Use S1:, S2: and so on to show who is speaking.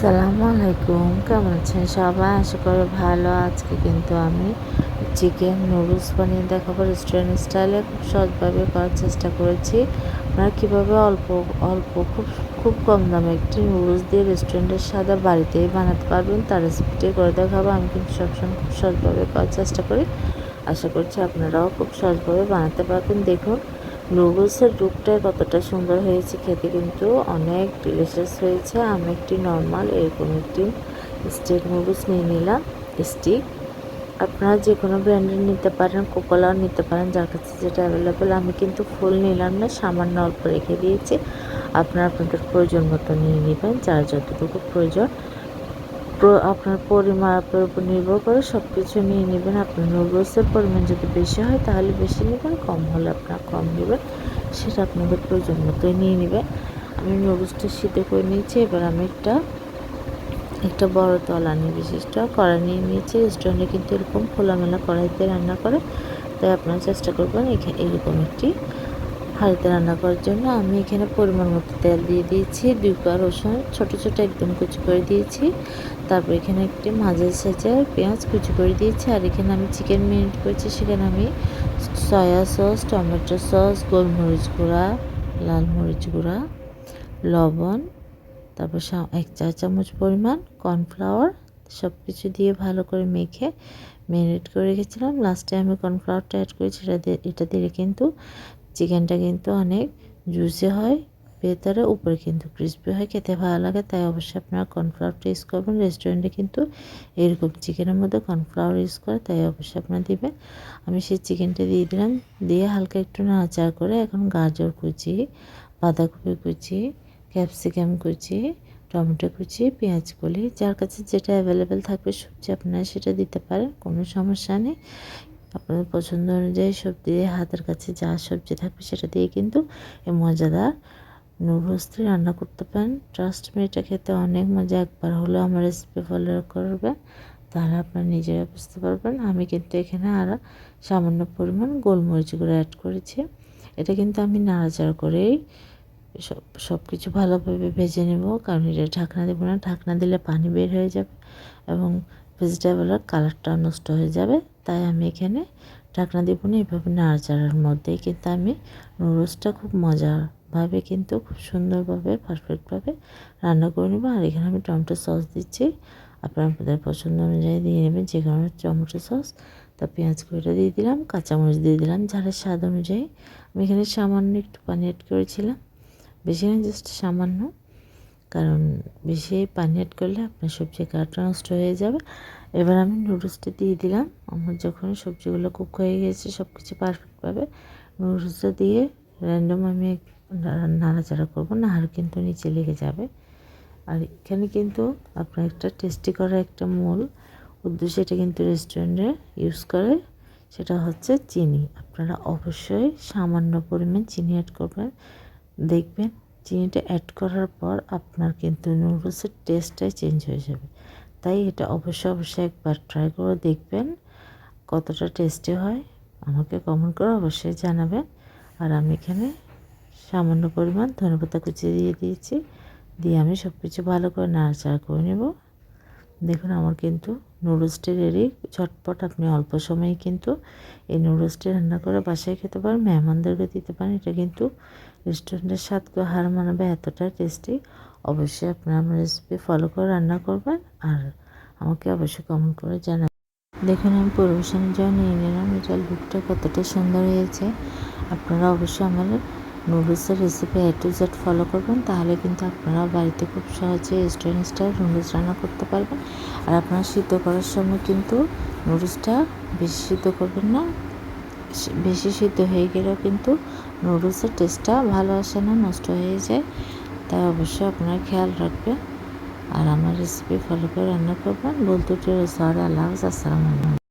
S1: আসসালামু আলাইকুম, কেমন আছেন সবাই? আশা করি ভালো। আজকে কিন্তু আমি চিকেন নুডলস বানিয়ে দেখাবো রেস্টুরেন্ট স্টাইলে। খুব সহজভাবে করার চেষ্টা করেছি। আপনারা কীভাবে অল্প অল্প খুব খুব কম দামে একটি নুডলস দিয়ে রেস্টুরেন্টের স্বাদে বাড়িতেই বানাতে পারবেন, তার রেসিপিটি করে দেখাবো। আমি কিন্তু সবসময় খুব সহজভাবে করার চেষ্টা করি। আশা করছি আপনারাও খুব সহজভাবে বানাতে পারবেন। দেখুন নুডলসের লুকটা কতটা সুন্দর হয়েছে, খেতে কিন্তু অনেক ডিলিশিয়াস হয়েছে। আমি একটি নর্মাল এরকম একটি স্টিক নুডলস নিয়ে নিলাম, স্টিক। আপনারা যে কোনো ব্র্যান্ডের নিতে পারেন, কোকোলাও নিতে পারেন, যার কাছে যেটা অ্যাভেলেবেল। আমি কিন্তু ফুল নিলাম না, সামান্য অল্প রেখে দিয়েছি। আপনারা আপনাদের প্রয়োজন মতো নিয়ে নেবেন, যার যতটুকু প্রয়োজন। আপনার পরিমাপের উপর নির্ভর করে সব কিছু নিয়ে নেবেন। আপনার নুডলসের পরিমাণ যদি বেশি হয় তাহলে বেশি নেবেন, কম হলে আপনার কম নেবেন, সেটা আপনাদের প্রয়োজন মতোই নিয়ে নেবেন। আমি নুডলসটা সিদ্ধ করে নিয়েছি। এবার আমি একটা বড় তলানি বিশিষ্ট কড়াই নিয়ে নিয়েছি। রেস্টুরেন্টে কিন্তু এরকম খোলামেলা কড়াইতে রান্না করে, তাই আপনারা চেষ্টা করবেন এরকম একটি হাঁড়িতে রান্না করার জন্য। আমি এখানে পরিমাণ মতো তেল দিয়ে দিয়েছি। 2 কোয়া রসুন ছোটো ছোটো একদম কুচি করে দিয়েছি। তারপর এখানে একটি মাঝারি সাইজের পেঁয়াজ কুচি করে দিয়েছি। আর এখানে আমি চিকেন ম্যারিনেট করেছি, সেখানে আমি সয়া সস, টমেটো সস, গোলমরিচ গুঁড়া, লাল মরিচ গুঁড়া, লবণ, তারপর 1 চা চামচ পরিমাণ কর্নফ্লাওয়ার সব কিছু দিয়ে ভালো করে মেখে ম্যারিনেট করে রেখেছিলাম। লাস্টে আমি কর্নফ্লাওয়ারটা অ্যাড করেছি। এটা দিলে কিন্তু চিকেনটা কিন্তু অনেক জুসি হয়, ভেতরে উপরে কিন্তু ক্রিসপি হয়, খেতে ভালো লাগে। তাই অবশ্যই আপনারা কর্নফ্লাওয়ারটা ইউজ করবেন। রেস্টুরেন্টে কিন্তু এরকম চিকেনের মধ্যে কর্নফ্লাওয়ার ইউজ করে, তাই অবশ্যই আপনারা দিবেন। আমি সেই চিকেনটা দিয়ে দিলাম, দিয়ে হালকা একটু নাড়াচাড়া করে এখন গাজর কুচি, বাঁধাকপি কুচি, ক্যাপসিকাম কুচি, টমেটো কুচি, পেঁয়াজ কলি, যার কাছে যেটা অ্যাভেলেবেল থাকবে সবজি আপনারা সেটা দিতে পারেন, কোনো সমস্যা নেই। আপনাদের পছন্দ অনুযায়ী সবজি দিয়ে হাতের কাছে যা সবজি থাকবে সেটা দিয়ে কিন্তু এই মজাদার নুডলসটি রান্না করতে পারেন। ট্রাস্ট মি, এটা খেতে অনেক মজা। একবার হলেও আমার রেসিপি ফলো করবেন, তাহলে আপনারা নিজেরা বুঝতে পারবেন। আমি কিন্তু এখানে আরও সামান্য পরিমাণ গোলমরিচ গুঁড়ো অ্যাড করেছি। এটা কিন্তু আমি নাড়াচাড়া করেই সব কিছু ভালোভাবে ভেজে নেব, কারণ এটা ঢাকনা দেবো না। ঢাকনা দিলে পানি বের হয়ে যাবে এবং ভেজিটেবলের কালারটা নষ্ট হয়ে যাবে, তাই আমি এখানে ঢাকনা দেব না। এভাবে নাড়াচাড়ার মধ্যেই কিন্তু আমি নুডলসটা খুব মজাভাবে কিন্তু খুব সুন্দরভাবে পারফেক্টভাবে রান্না করে নেব। আর এখানে আমি টমেটো সস দিচ্ছি, আপনারা আপনাদের পছন্দ অনুযায়ী দিয়ে নেবেন যে কোনো টমেটো সস। তা পেঁয়াজ কুচিটা দিয়ে দিলাম, কাঁচামরিচ দিয়ে দিলাম ঝালের স্বাদ অনুযায়ী। আমি এখানে সামান্য একটু পানি অ্যাড করেছিলাম, বেশি না, জাস্ট সামান্য, কারণ বেশি পানি অ্যাড করলে আপনার সবজির কালারটা নষ্ট হয়ে যাবে। এবার আমি নুডলসটা দিয়ে দিলাম। আমার যখন সবজিগুলো কুক হয়ে গেছে সব কিছু পারফেক্টভাবে, নুডলসটা দিয়ে র্যান্ডম আমি নাড়াচাড়া করবো, না আর কিন্তু নিচে লেগে যাবে। আর এখানে কিন্তু আপনার একটা টেস্টি করার একটা মূল উদ্দেশ্য, এটা কিন্তু রেস্টুরেন্টে ইউজ করে, সেটা হচ্ছে চিনি। আপনারা অবশ্যই সামান্য পরিমাণ চিনি অ্যাড করবেন। দেখবেন চিনিটা অ্যাড করার পর আপনার কিন্তু নুডলসের টেস্টটাই চেঞ্জ হয়ে যাবে। তাই এটা অবশ্যই একবার ট্রাই করে দেখবেন কতটা টেস্টি হয়। আমাকে কমেন্ট করে অবশ্যই জানাবেন। আর আমি এখানে সামান্য পরিমাণ ধনেপাতা কুচি দিয়ে দিয়েছি, দিয়ে আমি সব কিছু ভালো করে নাড়াচাড়া করে নেব। দেখুন আমার কিন্তু নুডলসটি রেডি। ঝটপট আপনি অল্প সময়ে কিন্তু এই নুডলসটি রান্না করে বাসায় খেতে পারেন, মেহমানদেরকে দিতে পারেন। এটা কিন্তু রেস্টুরেন্টের স্বাদকে হার মানাবে, এতটা টেস্টি। অবশ্যই আপনারা আমার রেসিপি ফলো করে রান্না করবেন আর আমাকে অবশ্যই কমেন্ট করে জানাবেন। দেখুন আমি পরিবেশনের জন্য নিয়ে নিলাম, এটার লুকটা কতটা সুন্দর হয়েছে। আপনারা অবশ্যই আমার নুডলসের recipe A to Z follow করবেন, তাহলে কিন্তু আপনারা বাড়িতে খুব সহজে রেস্টুরেন্ট স্টাইল নুডলস রান্না করতে পারবেন। আর আপনারা সিদ্ধ করার সময় কিন্তু নুডলসটা বেশি সিদ্ধ করবেন না, বেশি সিদ্ধ হয়ে গেলেও কিন্তু নুডলসের টেস্টটা ভালো আসে না, নষ্ট হয়ে যায়। তাই অবশ্যই আপনারা খেয়াল রাখবেন আর আমার রেসিপি ফলো করে রান্না করবেন। বলতে সরি, আল্লাহ হাফেজ, আসসালামু আলাইকুম।